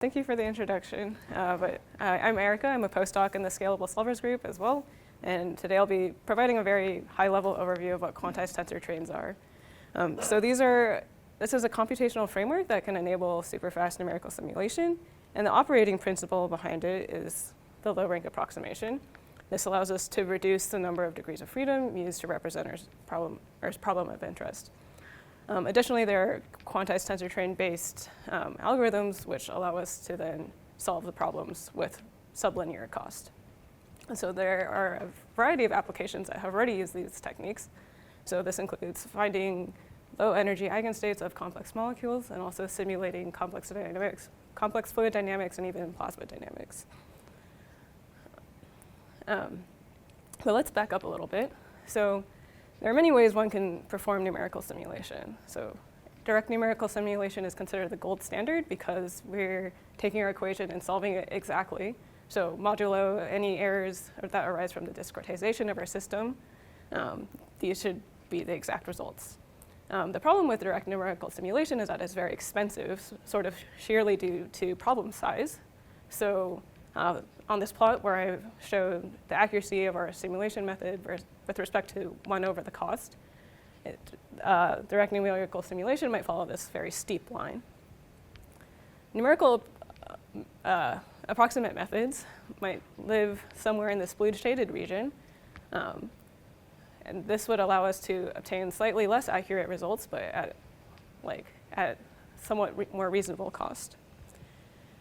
Thank you for the introduction. I'm Erika. I'm a postdoc in the Scalable Solvers group as well. And today I'll be providing a very high-level overview of what quantized tensor trains are. This is a computational framework that can enable superfast numerical simulation. And the operating principle behind it is the low-rank approximation. This allows us to reduce the number of degrees of freedom used to represent our problem of interest. Additionally, there are quantized tensor train-based algorithms which allow us to then solve the problems with sublinear cost. And so there are a variety of applications that have already used these techniques. So this includes finding low-energy eigenstates of complex molecules and also simulating complex fluid dynamics, and even plasma dynamics. But let's back up a little bit. So there are many ways one can perform numerical simulation. So direct numerical simulation is considered the gold standard because we're taking our equation and solving it exactly. So modulo any errors that arise from the discretization of our system, these should be the exact results. The problem with direct numerical simulation is that it's very expensive, sort of sheerly due to problem size. So on this plot where I've shown the accuracy of our simulation method with respect to 1 over the cost, direct numerical simulation might follow this very steep line. Numerical approximate methods might live somewhere in this blue shaded region, and this would allow us to obtain slightly less accurate results, but at somewhat more reasonable cost.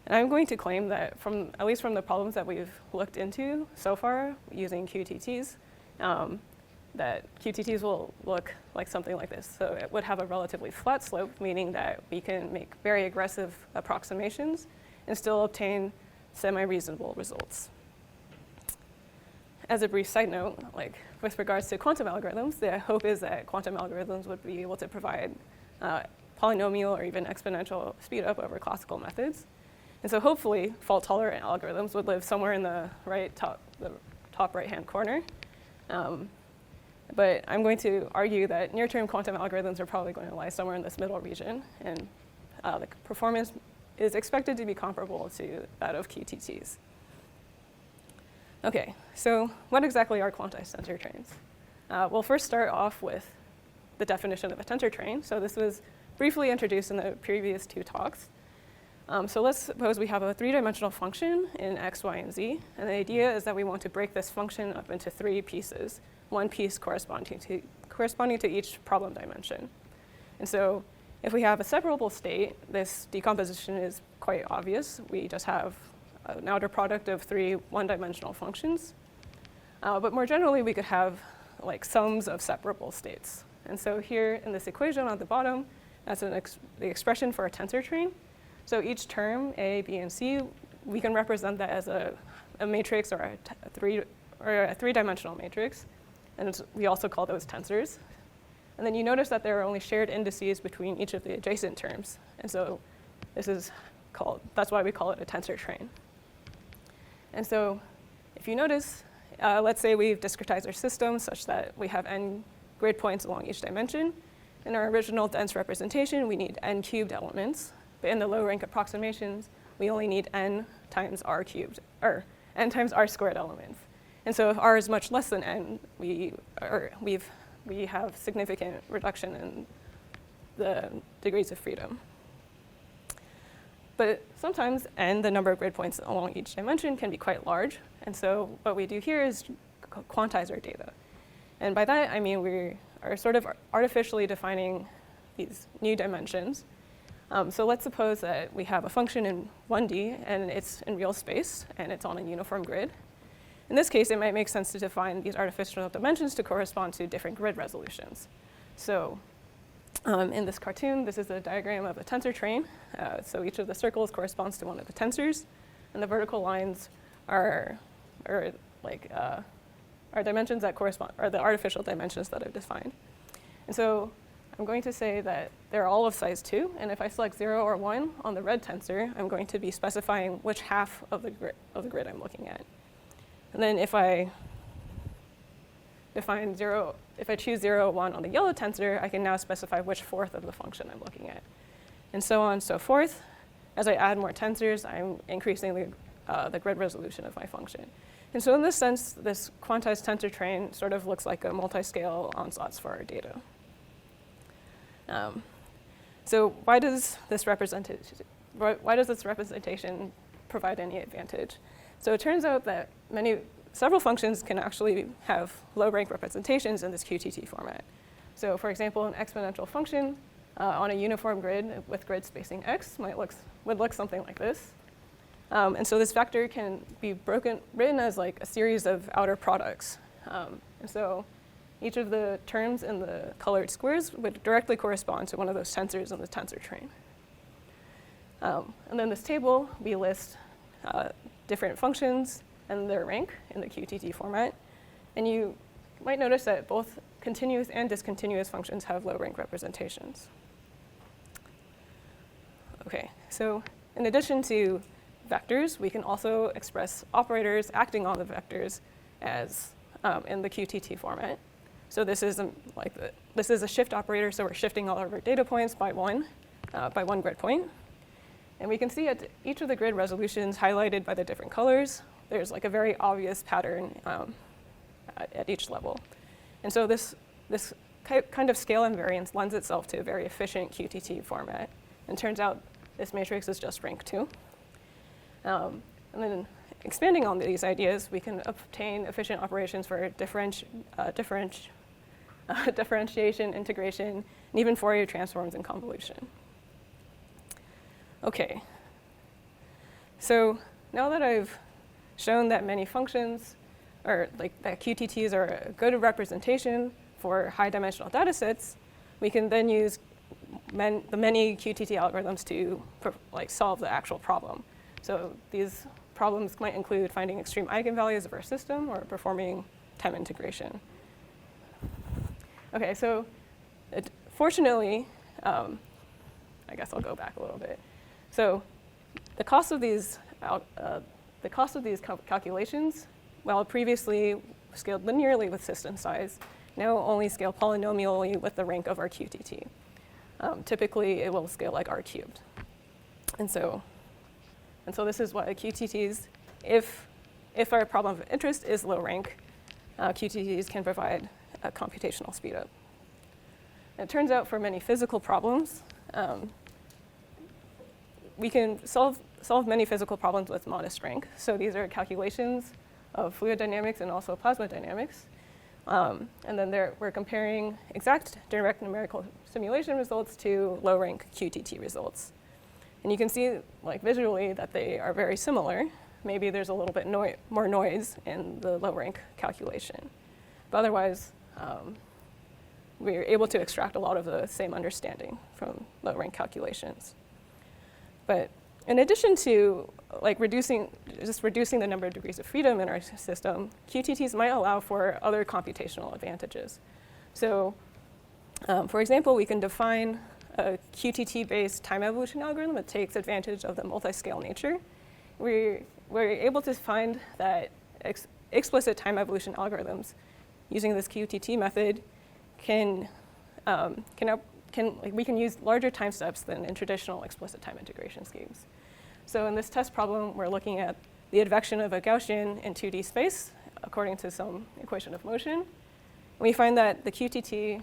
And I'm going to claim that at least from the problems that we've looked into so far using QTTs, that QTTs will look like something like this. So it would have a relatively flat slope, meaning that we can make very aggressive approximations and still obtain semi-reasonable results. As a brief side note, with regards to quantum algorithms, the hope is that quantum algorithms would be able to provide polynomial or even exponential speed up over classical methods. And so hopefully fault-tolerant algorithms would live somewhere in the top right-hand corner. But I'm going to argue that near-term quantum algorithms are probably going to lie somewhere in this middle region, and the performance is expected to be comparable to that of QTTs. Okay, so what exactly are quantized tensor trains? We'll first start off with the definition of a tensor train. So this was briefly introduced in the previous 2 talks. So let's suppose we have a 3-dimensional function in x, y, and z. And the idea is that we want to break this function up into 3 pieces, one piece corresponding to each problem dimension. And so if we have a separable state, this decomposition is quite obvious. We just have an outer product of 3 one-dimensional functions. But more generally, we could have sums of separable states. And so here in this equation on the bottom, that's the expression for a tensor train. So each term, A, B, and C, we can represent that as a matrix or a 3-dimensional matrix. And we also call those tensors. And then you notice that there are only shared indices between each of the adjacent terms. And so that's why we call it a tensor train. And so if you notice, let's say we've discretized our system such that we have n grid points along each dimension. In our original dense representation, we need n cubed elements. But in the low-rank approximations, we only need n times r cubed, or n times r squared elements. And so if r is much less than n, we have significant reduction in the degrees of freedom. But sometimes n, the number of grid points along each dimension, can be quite large. And so what we do here is quantize our data. And by that, I mean we are sort of artificially defining these new dimensions. So let's suppose that we have a function in 1D, and it's in real space, and it's on a uniform grid. In this case, it might make sense to define these artificial dimensions to correspond to different grid resolutions. So in this cartoon, this is a diagram of a tensor train. So each of the circles corresponds to one of the tensors, and the vertical lines are dimensions that correspond, or the artificial dimensions that I've defined. And so I'm going to say that they're all of size 2, and if I select 0 or 1 on the red tensor, I'm going to be specifying which half of the grid I'm looking at. And then if I choose 0 or 1 on the yellow tensor, I can now specify which fourth of the function I'm looking at. And so on and so forth. as I add more tensors, I'm increasing the grid resolution of my function. And so in this sense, this quantized tensor train sort of looks like a multi-scale onslots for our data. So why does this representation provide any advantage? So it turns out that several functions can actually have low-rank representations in this QTT format. So for example, an exponential function on a uniform grid with grid spacing x would look something like this. And so this vector can be written as like a series of outer products. And so each of the terms in the colored squares would directly correspond to one of those tensors in the tensor train. And then this table, we list different functions and their rank in the QTT format. And you might notice that both continuous and discontinuous functions have low rank representations. Okay, so in addition to vectors, we can also express operators acting on the vectors as in the QTT format. So this is a shift operator, so we're shifting all of our data points by one grid point. And we can see at each of the grid resolutions highlighted by the different colors, there's like a very obvious pattern at each level. And so this kind of scale invariance lends itself to a very efficient QTT format. And it turns out this matrix is just rank 2. And then expanding on these ideas, we can obtain efficient operations for differentiation, integration, and even Fourier transforms and convolution. Okay, so now that I've shown that many functions, or like that QTTs are a good representation for high-dimensional data sets, we can then use the many QTT algorithms to solve the actual problem. So these problems might include finding extreme eigenvalues of our system or performing time integration. Okay, so fortunately, I guess I'll go back a little bit. So the cost of these calculations, while previously scaled linearly with system size, now only scale polynomially with the rank of our QTT. Typically, it will scale like r cubed. And so this is why QTTs, if our problem of interest is low rank, QTTs can provide a computational speedup. It turns out for many physical problems, we can solve many physical problems with modest rank. So these are calculations of fluid dynamics and also plasma dynamics. And then we're comparing exact direct numerical simulation results to low rank QTT results. And you can see visually that they are very similar. Maybe there's a little bit more noise in the low rank calculation. But otherwise, we're able to extract a lot of the same understanding from low rank calculations. But in addition to reducing the number of degrees of freedom in our system, QTTs might allow for other computational advantages. So for example, we can define a QTT-based time evolution algorithm that takes advantage of the multi-scale nature. We're able to find that explicit time evolution algorithms using this QTT method we can use larger time steps than in traditional explicit time integration schemes. So in this test problem, we're looking at the advection of a Gaussian in 2D space according to some equation of motion. And we find that the QTT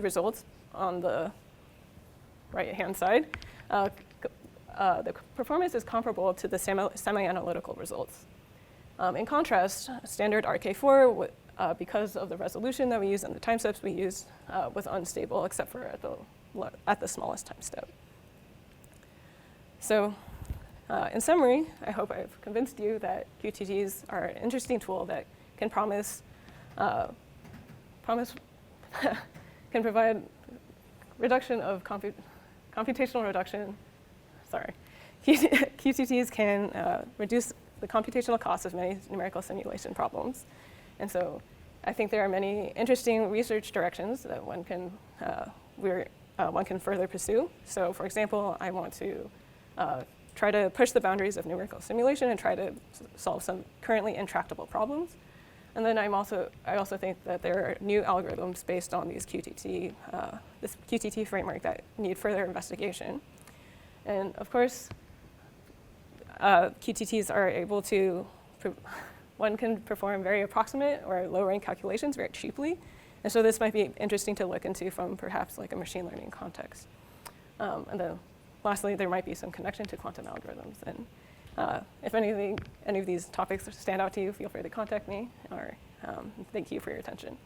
results on the right-hand side, the performance is comparable to the semi-analytical results. In contrast, standard RK4, because of the resolution that we use and the time steps we use, was unstable except for at the smallest time step. So in summary, I hope I've convinced you that QTTs are an interesting tool that can can provide reduction of computational reduction. QTTs can reduce the computational cost of many numerical simulation problems. And so I think there are many interesting research directions that one can further pursue. So for example, I want to try to push the boundaries of numerical simulation and try to solve some currently intractable problems. And then I also think that there are new algorithms based on these this QTT framework that need further investigation. And of course, QTTs are able to, one can perform very approximate or low-rank calculations very cheaply. And so this might be interesting to look into from perhaps like a machine learning context. And then lastly, there might be some connection to quantum algorithms. And if any of these topics stand out to you, feel free to contact me, or thank you for your attention.